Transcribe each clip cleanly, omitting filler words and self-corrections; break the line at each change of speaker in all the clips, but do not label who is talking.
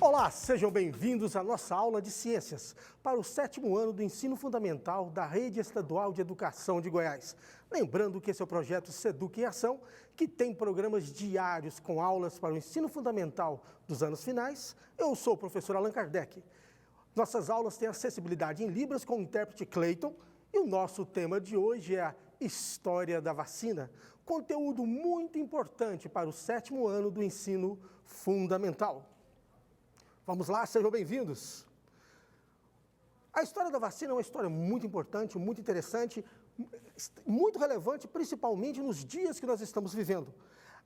Olá, sejam bem-vindos à nossa aula de ciências para o 7º ano do ensino fundamental da Rede Estadual de Educação de Goiás. Lembrando que esse é o projeto Seduc em Ação, que tem programas diários com aulas para o ensino fundamental dos anos finais. Eu sou o professor Allan Kardec. Nossas aulas têm acessibilidade em Libras com o intérprete Clayton e o nosso tema de hoje é a História da Vacina, conteúdo muito importante para o 7º ano do ensino fundamental. Vamos lá, sejam bem-vindos. A história da vacina é uma história muito importante, muito interessante, muito relevante, principalmente nos dias que nós estamos vivendo.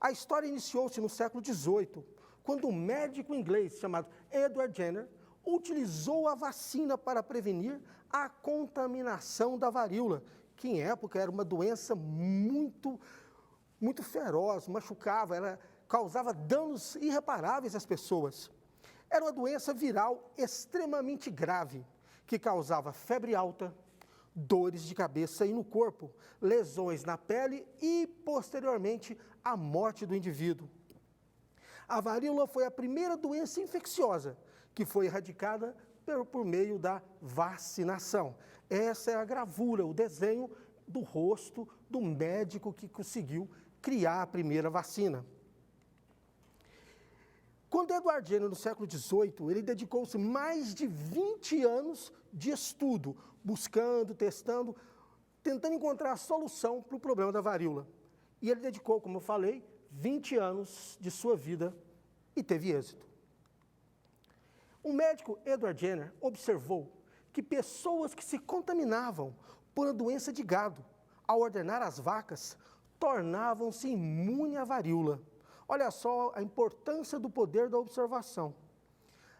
A história iniciou-se no século XVIII, quando um médico inglês chamado Edward Jenner utilizou a vacina para prevenir a contaminação da varíola, que em época era uma doença muito feroz, machucava, ela causava danos irreparáveis às pessoas. Era uma doença viral extremamente grave, que causava febre alta, dores de cabeça e no corpo, lesões na pele e, posteriormente, a morte do indivíduo. A varíola foi a primeira doença infecciosa que foi erradicada por meio da vacinação. Essa é a gravura, o desenho do rosto do médico que conseguiu criar a primeira vacina. Quando Edward Jenner, no século XVIII, ele dedicou-se mais de 20 anos de estudo, buscando, testando, tentando encontrar a solução para o problema da varíola. E ele dedicou, como eu falei, 20 anos de sua vida e teve êxito. O médico Edward Jenner observou que pessoas que se contaminavam por uma doença de gado, ao ordenar as vacas, tornavam-se imunes à varíola. Olha só a importância do poder da observação.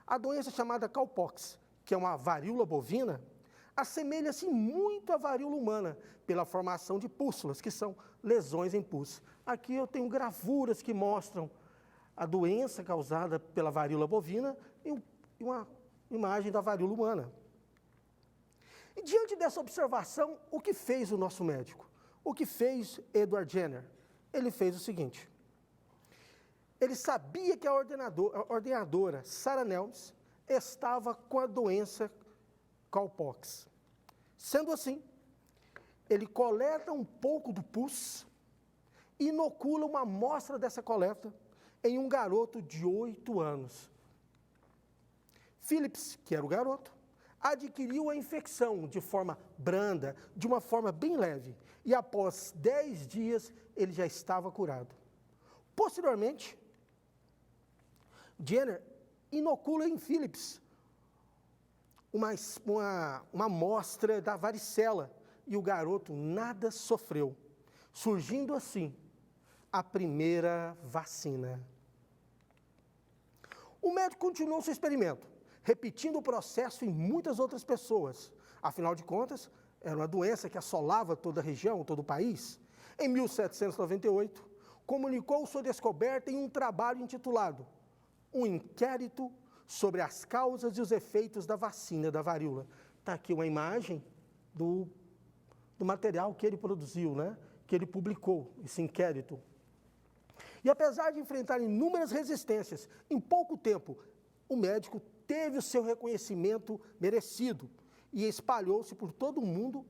A doença chamada cowpox, que é uma varíola bovina, assemelha-se muito à varíola humana pela formação de pústulas, que são lesões em pus. Aqui eu tenho gravuras que mostram a doença causada pela varíola bovina e uma imagem da varíola humana. E diante dessa observação, o que fez o nosso médico? O que fez Edward Jenner? Ele fez o seguinte: ele sabia que a ordenadora Sarah Nelmes estava com a doença cowpox. Sendo assim, ele coleta um pouco do pus e inocula uma amostra dessa coleta em um garoto de 8 anos. Phillips, que era o garoto, adquiriu a infecção de forma branda, de uma forma bem leve, e após 10 dias ele já estava curado. Posteriormente, Jenner inocula em Phillips uma amostra da varicela e o garoto nada sofreu, surgindo assim a primeira vacina. O médico continuou seu experimento, repetindo o processo em muitas outras pessoas. Afinal de contas, era uma doença que assolava toda a região, todo o país. Em 1798, comunicou sua descoberta em um trabalho intitulado Um Inquérito sobre as Causas e os Efeitos da Vacina da Varíola. Está aqui uma imagem do material que ele produziu, que ele publicou, esse inquérito. E apesar de enfrentar inúmeras resistências, em pouco tempo, o médico teve o seu reconhecimento merecido e espalhou-se por todo o mundo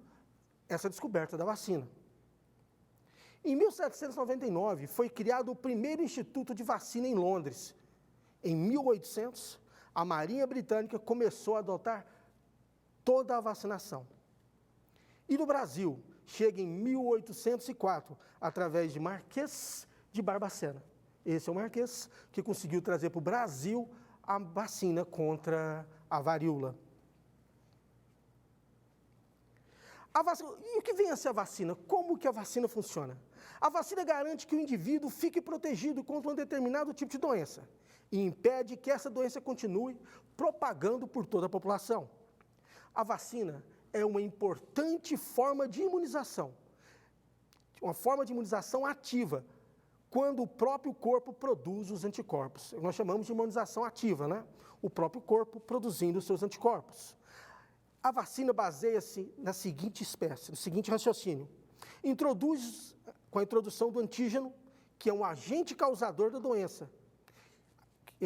essa descoberta da vacina. Em 1799, foi criado o primeiro Instituto de Vacina em Londres. Em 1800, a Marinha Britânica começou a adotar toda a vacinação. E no Brasil, chega em 1804, através de Marquês de Barbacena. Esse é o Marquês que conseguiu trazer para o Brasil a vacina contra a varíola. E o que vem a ser a vacina? Como que a vacina funciona? A vacina garante que o indivíduo fique protegido contra um determinado tipo de doença e impede que essa doença continue propagando por toda a população. A vacina é uma importante forma de imunização, uma forma de imunização ativa, quando o próprio corpo produz os anticorpos. Nós chamamos de imunização ativa, O próprio corpo produzindo os seus anticorpos. A vacina baseia-se na seguinte espécie, no seguinte raciocínio. Com a introdução do antígeno, que é um agente causador da doença.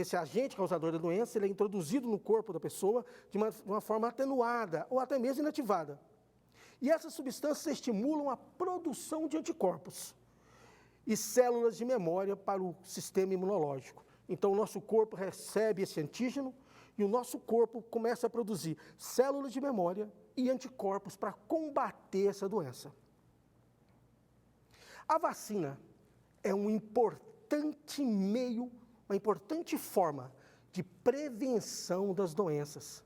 Esse agente causador da doença, ele é introduzido no corpo da pessoa de uma forma atenuada ou até mesmo inativada. E essas substâncias estimulam a produção de anticorpos e células de memória para o sistema imunológico. Então, o nosso corpo recebe esse antígeno e o nosso corpo começa a produzir células de memória e anticorpos para combater essa doença. A vacina é um importante meio, uma importante forma de prevenção das doenças,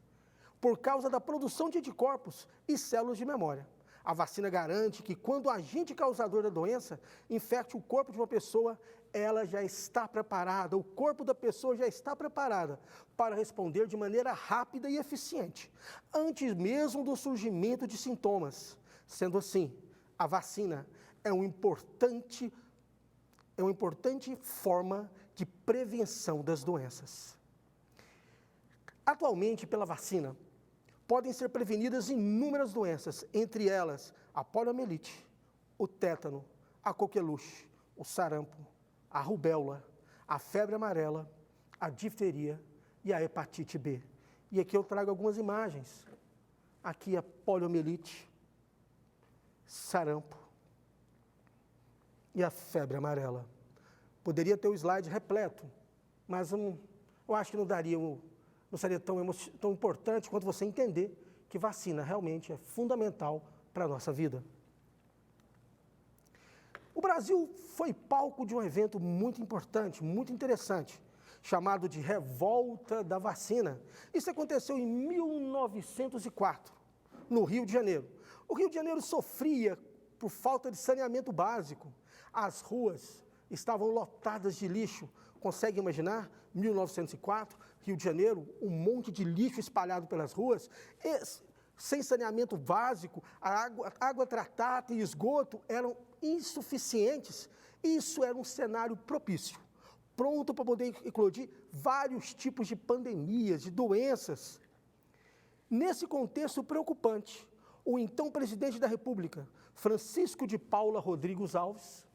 por causa da produção de anticorpos e células de memória. A vacina garante que quando o agente causador da doença infecte o corpo de uma pessoa, ela já está preparada, o corpo da pessoa já está preparada para responder de maneira rápida e eficiente, antes mesmo do surgimento de sintomas. Sendo assim, a vacina é uma importante forma de prevenção das doenças. Atualmente, pela vacina, podem ser prevenidas inúmeras doenças, entre elas a poliomielite, o tétano, a coqueluche, o sarampo, a rubéola, a febre amarela, a difteria e a hepatite B. E aqui eu trago algumas imagens. Aqui a poliomielite, sarampo e a febre amarela. Poderia ter o slide repleto, mas eu acho que não seria tão importante quanto você entender que vacina realmente é fundamental para a nossa vida. O Brasil foi palco de um evento muito importante, muito interessante, chamado de Revolta da Vacina. Isso aconteceu em 1904, no Rio de Janeiro. O Rio de Janeiro sofria por falta de saneamento básico. As ruas estavam lotadas de lixo. Consegue imaginar? 1904, Rio de Janeiro, um monte de lixo espalhado pelas ruas, sem saneamento básico, a água tratada e esgoto eram insuficientes. Isso era um cenário propício, pronto para poder eclodir vários tipos de pandemias, de doenças. Nesse contexto preocupante, o então presidente da República, Francisco de Paula Rodrigues Alves,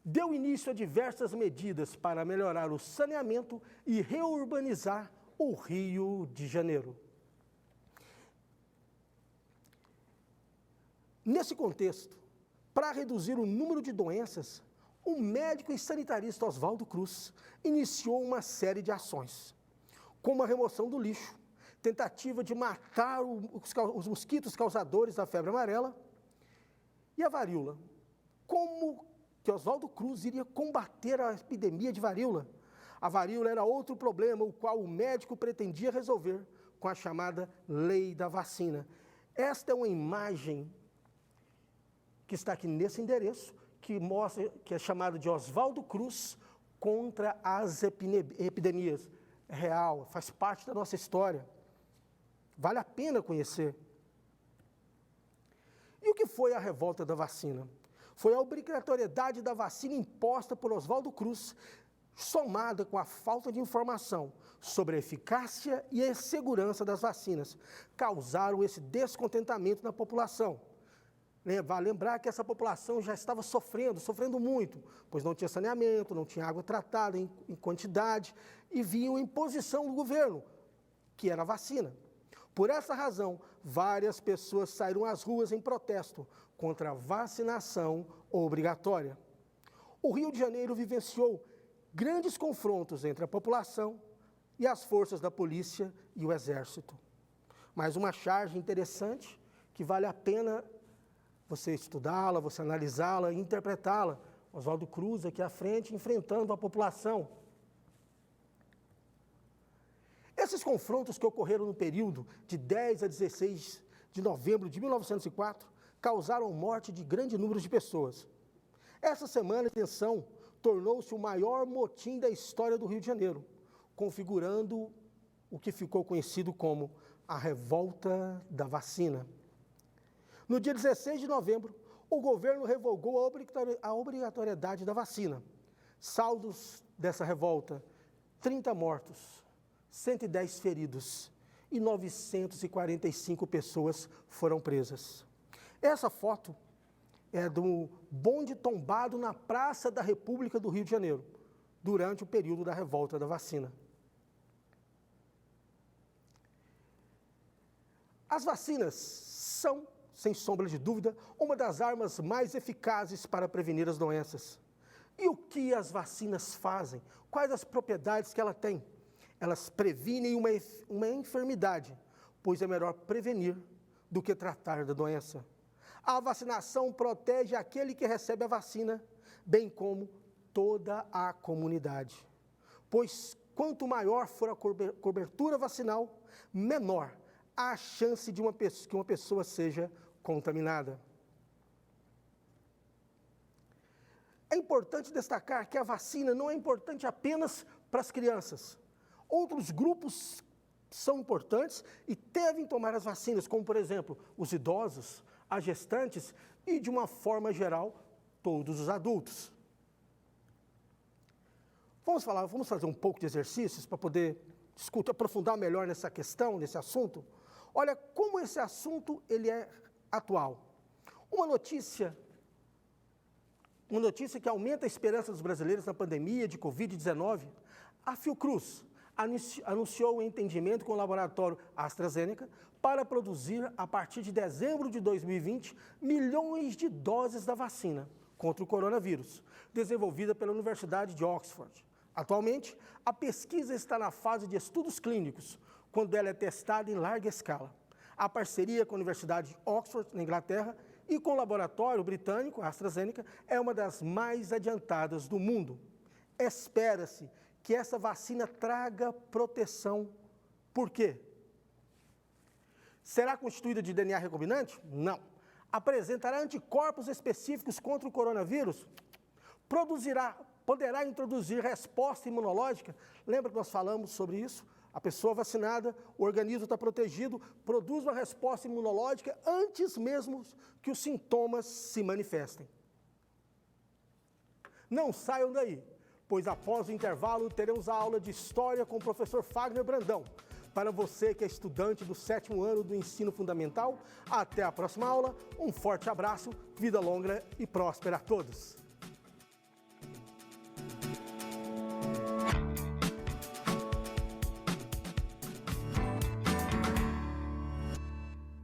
deu início a diversas medidas para melhorar o saneamento e reurbanizar o Rio de Janeiro. Nesse contexto, para reduzir o número de doenças, o médico e sanitarista Oswaldo Cruz iniciou uma série de ações, como a remoção do lixo, tentativa de matar os mosquitos causadores da febre amarela e a varíola. Como que Oswaldo Cruz iria combater a epidemia de varíola? A varíola era outro problema, o qual o médico pretendia resolver com a chamada Lei da Vacina. Esta é uma imagem que está aqui nesse endereço, que mostra, que é chamado de Oswaldo Cruz contra as epidemias. É real, faz parte da nossa história. Vale a pena conhecer. E o que foi a revolta da vacina? Foi a obrigatoriedade da vacina imposta por Oswaldo Cruz, somada com a falta de informação sobre a eficácia e a segurança das vacinas, causaram esse descontentamento na população. Vale lembrar que essa população já estava sofrendo muito, pois não tinha saneamento, não tinha água tratada em quantidade e viam imposição do governo, que era a vacina. Por essa razão, várias pessoas saíram às ruas em protesto contra a vacinação obrigatória. O Rio de Janeiro vivenciou grandes confrontos entre a população e as forças da polícia e o exército. Mas uma charge interessante que vale a pena você estudá-la, você analisá-la e interpretá-la. Oswaldo Cruz aqui à frente, enfrentando a população. Esses confrontos que ocorreram no período de 10 a 16 de novembro de 1904 causaram a morte de grande número de pessoas. Essa semana, a tensão tornou-se o maior motim da história do Rio de Janeiro, configurando o que ficou conhecido como a Revolta da Vacina. No dia 16 de novembro, o governo revogou a obrigatoriedade da vacina. Saldos dessa revolta: 30 mortos, 110 feridos e 945 pessoas foram presas. Essa foto é do bonde tombado na Praça da República do Rio de Janeiro. durante o período da revolta da vacina. As vacinas são, sem sombra de dúvida, uma das armas mais eficazes para prevenir as doenças. E o que as vacinas fazem? Quais as propriedades que ela tem? Elas previnem uma enfermidade, pois é melhor prevenir do que tratar da doença. A vacinação protege aquele que recebe a vacina, bem como toda a comunidade. Pois quanto maior for a cobertura vacinal, menor a chance de que uma pessoa seja contaminada. É importante destacar que a vacina não é importante apenas para as crianças. Outros grupos são importantes e devem tomar as vacinas, como, por exemplo, os idosos, as gestantes e, de uma forma geral, todos os adultos. Vamos fazer um pouco de exercícios para poder aprofundar melhor nessa questão, nesse assunto. Olha como esse assunto ele é atual. Uma notícia que aumenta a esperança dos brasileiros na pandemia de Covid-19. A Fiocruz anunciou o entendimento com o laboratório AstraZeneca para produzir, a partir de dezembro de 2020, milhões de doses da vacina contra o coronavírus, desenvolvida pela Universidade de Oxford. Atualmente, a pesquisa está na fase de estudos clínicos, quando ela é testada em larga escala. A parceria com a Universidade de Oxford, na Inglaterra, e com o laboratório britânico, a AstraZeneca, é uma das mais adiantadas do mundo. Espera-se que essa vacina traga proteção. Por quê? Será constituída de DNA recombinante? Não. Apresentará anticorpos específicos contra o coronavírus? Poderá introduzir resposta imunológica? Lembra que nós falamos sobre isso? A pessoa vacinada, o organismo está protegido, produz uma resposta imunológica antes mesmo que os sintomas se manifestem. Não saiam daí, pois após o intervalo teremos a aula de História com o professor Fagner Brandão. Para você que é estudante do 7º ano do ensino fundamental, até a próxima aula, um forte abraço, vida longa e próspera a todos.